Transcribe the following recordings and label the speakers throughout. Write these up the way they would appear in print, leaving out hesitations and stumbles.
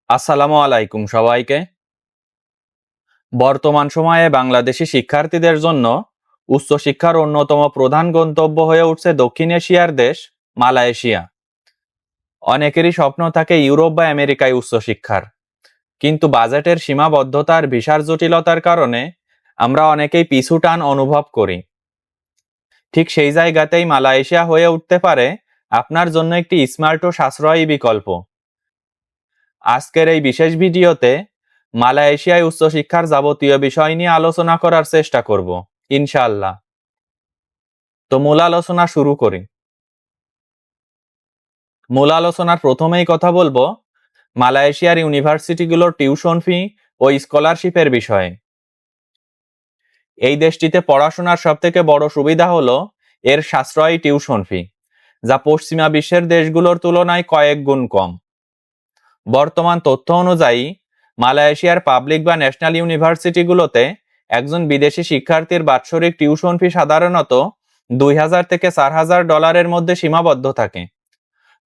Speaker 1: আসসালামু আলাইকুম সবাইকে। বর্তমান সময়ে বাংলাদেশি শিক্ষার্থীদের জন্য উচ্চশিক্ষার অন্যতম প্রধান গন্তব্য হয়ে উঠছে দক্ষিণ এশিয়ার দেশ মালয়েশিয়া। অনেকেরই স্বপ্ন থাকে ইউরোপ বা আমেরিকায় উচ্চশিক্ষার, কিন্তু বাজেটের সীমাবদ্ধতার ভিসার জটিলতার কারণে আমরা অনেকেই পিছু টান অনুভব করি। ঠিক সেই জায়গাতেই মালয়েশিয়া হয়ে উঠতে পারে আপনার জন্য একটি স্মার্ট ও সাশ্রয়ী বিকল্প। আজকের এই বিশেষ ভিডিওতে মালয়েশিয়ায় উচ্চশিক্ষার যাবতীয় বিষয় নিয়ে আলোচনা করার চেষ্টা করব, ইনশাআল্লাহ। তো মূল আলোচনা শুরু করি। মূল আলোচনার প্রথমেই কথা বলবো মালয়েশিয়ার ইউনিভার্সিটিগুলোর টিউশন ফি ও স্কলারশিপের বিষয়ে। এই দেশটিতে পড়াশোনার সবথেকে বড় সুবিধা হলো এর সাশ্রয়ী টিউশন ফি, যা পশ্চিমা বিশ্বের দেশগুলোর তুলনায় কয়েক গুণ কম। বর্তমান তথ্য অনুযায়ী মালয়েশিয়ার পাবলিক বা ন্যাশনাল ইউনিভার্সিটিগুলোতে একজন বিদেশি শিক্ষার্থীর বাৎসরিক টিউশন ফি সাধারণত 2000 থেকে $4000 মধ্যে সীমাবদ্ধ থাকে।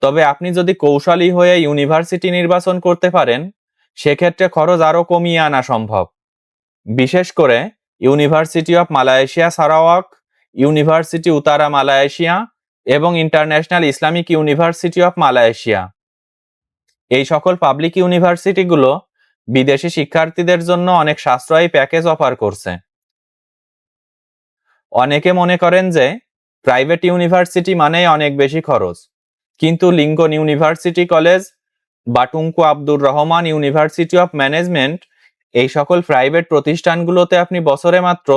Speaker 1: তবে আপনি যদি কৌশলী হয়ে ইউনিভার্সিটি নির্বাচন করতে পারেন, সেক্ষেত্রে খরচ আরও কমিয়ে আনা সম্ভব। বিশেষ করে university of Malaysia Sarawak, university Utara Malaysia এবং international Islamic university of Malaysia, এই সকল পাবলিক ইউনিভার্সিটিগুলো বিদেশি শিক্ষার্থীদের জন্য অনেক সাশ্রয়ী প্যাকেজ অফার করছে। অনেকে মনে করেন যে প্রাইভেট ইউনিভার্সিটি মানেই অনেক বেশি খরচ, কিন্তু লিঙ্কন ইউনিভার্সিটি কলেজ বা Tunku Abdur Rahman university of management, এই সকল প্রাইভেট প্রতিষ্ঠানগুলোতে আপনি বছরে মাত্র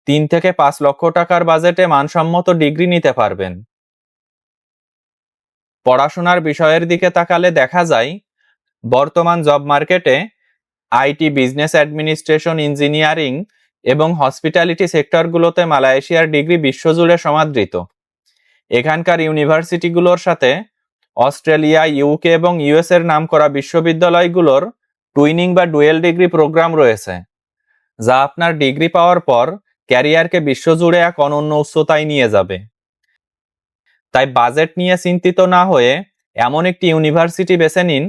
Speaker 1: 3 থেকে 5 লক্ষ টাকার বাজেটে মানসম্মত ডিগ্রি নিতে পারবেন। পড়াশোনার বিষয়ের দিকে তাকালে দেখা যায় বর্তমান জব মার্কেটে আইটি, বিজনেস অ্যাডমিনিস্ট্রেশন, ইঞ্জিনিয়ারিং এবং হসপিটালিটি সেক্টরগুলোতে মালয়েশিয়ার ডিগ্রি বিশ্বজুড়ে সমাদৃত। এখানকার ইউনিভার্সিটিগুলোর সাথে অস্ট্রেলিয়া, ইউকে এবং ইউএস এর নামকরা বিশ্ববিদ্যালয়গুলোর টুইনিং বা ডুয়েল ডিগ্রি প্রোগ্রাম রয়েছে, যা আপনার ডিগ্রি পাওয়ার পর ক্যারিয়ারকে বিশ্বজুড়ে এক অনন্য উচ্চতায় নিয়ে যাবে। তাই বাজেট নিয়ে চিন্তিত না হয়ে এমন একটি ইউনিভার্সিটি বেছে নিন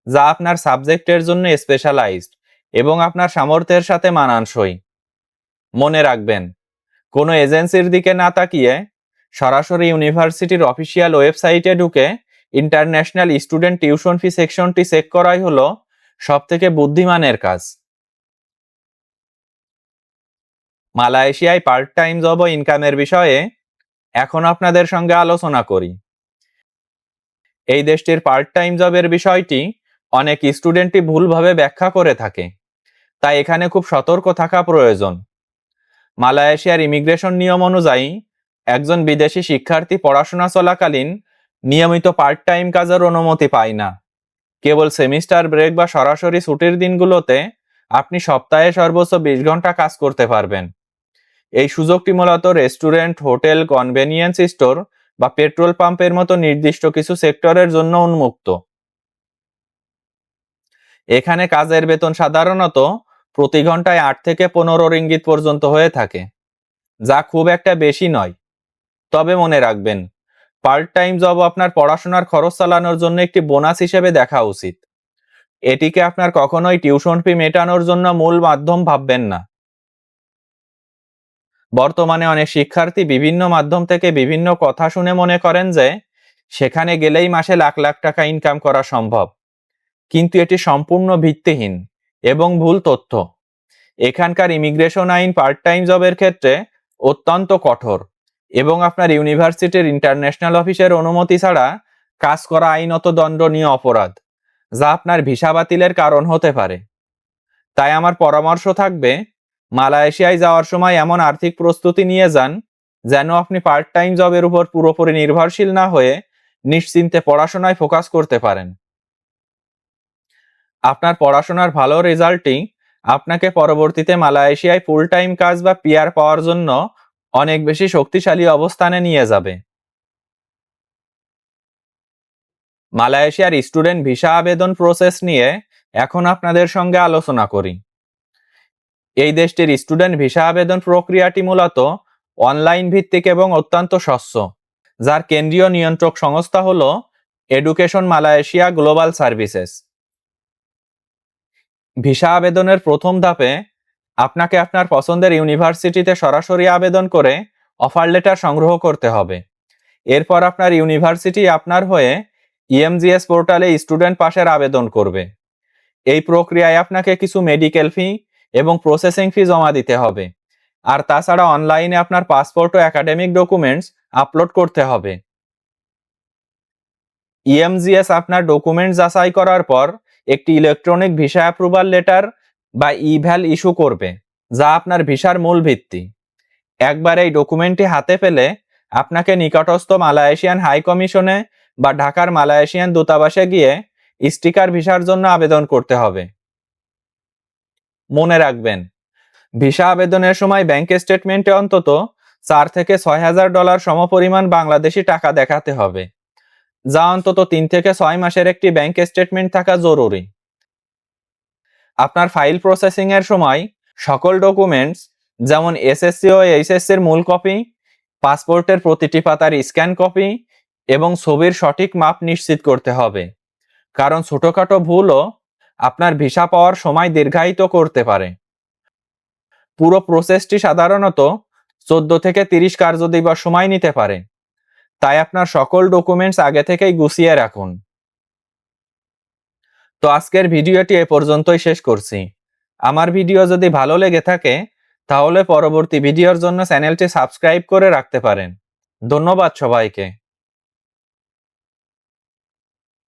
Speaker 1: যা আপনার সাবজেক্টের জন্য স্পেশালাইজড এবং আপনার সামর্থ্যের সাথে মানানসই। মনে রাখবেন, কোনো এজেন্সির দিকে না তাকিয়ে সরাসরি ইউনিভার্সিটির অফিসিয়াল ওয়েবসাইটে ঢুকে ইন্টারন্যাশনাল স্টুডেন্ট টিউশন ফি সেকশনটি চেক করাই হলো সবথেকে বুদ্ধিমানের কাজ। মালয়েশিয়ায় পার্ট টাইম জব ও ইনকামের বিষয়ে এখন আপনাদের সঙ্গে আলোচনা করি। এই দেশটির পার্ট টাইম জবের বিষয়টি অনেক স্টুডেন্টই ভুলভাবে ব্যাখ্যা করে থাকে, তাই এখানে খুব সতর্ক থাকা প্রয়োজন। মালয়েশিয়ার ইমিগ্রেশন নিয়ম অনুযায়ী একজন বিদেশি শিক্ষার্থী পড়াশোনা চলাকালীন নিয়মিত পার্ট টাইম কাজের অনুমতি পায় না। কেবল সেমিস্টার ব্রেক বা সরাসরি ছুটির দিনগুলোতে আপনি সপ্তাহে সর্বোচ্চ 20 ঘন্টা কাজ করতে পারবেন। এই সুযোগটি মূলত রেস্টুরেন্ট, হোটেল, কনভেনিয়েন্স স্টোর বা পেট্রোল পাম্পের মতো নির্দিষ্ট কিছু সেক্টরের জন্য উন্মুক্ত। এখানে কাজের বেতন সাধারণত প্রতি ঘন্টায় 8 থেকে 15 রিঙ্গিত পর্যন্ত হয়ে থাকে, যা খুব একটা বেশি নয়। তবে মনে রাখবেন, পার্ট টাইম জব আপনার পড়াশোনার খরচ চালানোর জন্য একটি বোনাস হিসেবে দেখা উচিত। এটিকে আপনার কখনোই টিউশন ফি মেটানোর জন্য মূল মাধ্যম ভাববেন না। বর্তমানে অনেক শিক্ষার্থী বিভিন্ন মাধ্যম থেকে বিভিন্ন কথা শুনে মনে করেন যে সেখানে গেলেই মাসে লাখ লাখ টাকা ইনকাম করা সম্ভব, কিন্তু এটি সম্পূর্ণ ভিত্তিহীন এবং ভুল তথ্য। এখানকার ইমিগ্রেশন আইন পার্ট টাইম জবের ক্ষেত্রে অত্যন্ত কঠোর এবং আপনার ইউনিভার্সিটির ইন্টারন্যাশনাল অফিসের অনুমতি ছাড়া কাজ করা আইনত দণ্ডনীয় অপরাধ, যা আপনার ভিসা বাতিলের কারণ হতে পারে। তাই আমার পরামর্শ থাকবে, মালয়েশিয়ায় যাওয়ার সময় এমন আর্থিক প্রস্তুতি নিয়ে যান যেন আপনি পার্ট টাইম জবের উপর পুরোপুরি নির্ভরশীল না হয়ে নিশ্চিন্তে পড়াশোনায় ফোকাস করতে পারেন। আপনার পড়াশোনার ভালো রেজাল্টই আপনাকে পরবর্তীতে মালয়েশিয়ায় ফুল টাইম কাজ বা পিআর পাওয়ার জন্য অনেক বেশি শক্তিশালী অবস্থানে নিয়ে যাবে। মালয়েশিয়ার স্টুডেন্ট ভিসা আবেদন প্রসেস নিয়ে এখন আপনাদের সঙ্গে আলোচনা করি। এই দেশটির স্টুডেন্ট ভিসা আবেদন প্রক্রিয়াটি মূলত অনলাইন ভিত্তিক এবং অত্যন্ত স্বচ্ছ, যার কেন্দ্রীয় নিয়ন্ত্রক সংস্থা হলো education Malaysia global services. Visa আবেদনের প্রথম ধাপে আপনাকে আপনার পছন্দের ইউনিভার্সিটিতে সরাসরি আবেদন করে অফার লেটার সংগ্রহ করতে হবে। এরপর আপনার ইউনিভার্সিটি আপনার হয়ে ইএমজিএস পোর্টালে স্টুডেন্ট পাসের আবেদন করবে। এই প্রক্রিয়ায় আপনাকে কিছু মেডিকেল ফি এবং প্রসেসিং ফি জমা দিতে হবে। আর তাছাড়া অনলাইনে আপনার পাসপোর্ট ও একাডেমিক ডকুমেন্টস আপলোড করতে হবে। ইএমজিএস আপনার ডকুমেন্ট যাচাই করার পর একটি ইলেকট্রনিক ভিসা অ্যাপ্রুভাল লেটার বা ইভ্যাল ইস্যু করবে, যা আপনার ভিসার মূল ভিত্তি। একবার এই ডকুমেন্টটি হাতে পেলে আপনাকে নিকটস্থ মালয়েশিয়ান হাই কমিশনে বা ঢাকার মালয়েশিয়ান দূতাবাসে গিয়ে স্টিকার ভিসার জন্য আবেদন করতে হবে। মনে রাখবেন, ভিসা আবেদনের সময় ব্যাংক স্টেটমেন্টে অন্তত $4,000 থেকে $6,000 সমপরিমাণ বাংলাদেশি টাকা দেখাতে হবে, যা অন্তত 3 থেকে 6 মাসের একটি ব্যাংক স্টেটমেন্ট থাকা জরুরি। আপনার ফাইল প্রসেসিং এর সময় সকল ডকুমেন্টস যেমন এসএসসি ও এইচএসসির মূল কপি, পাসপোর্টের প্রতিটি পাতার স্ক্যান কপি এবং ছবির সঠিক মাপ নিশ্চিত করতে হবে, কারণ ছোটখাটো ভুলও আপনার ভিসা পাওয়ার সময় দীর্ঘায়িত করতে পারে। পুরো প্রসেসটি সাধারণত 14 থেকে 30 কার্যদিবস সময় নিতে পারে, তাই আপনার সকল ডকুমেন্টস আগে থেকেই গুছিয়ে রাখুন। তো আজকের ভিডিওটি এ পর্যন্তই শেষ করছি। আমার ভিডিও যদি ভালো লেগে থাকে তাহলে পরবর্তী ভিডিওর জন্য চ্যানেলটি সাবস্ক্রাইব করে রাখতে পারেন। ধন্যবাদ সবাইকে।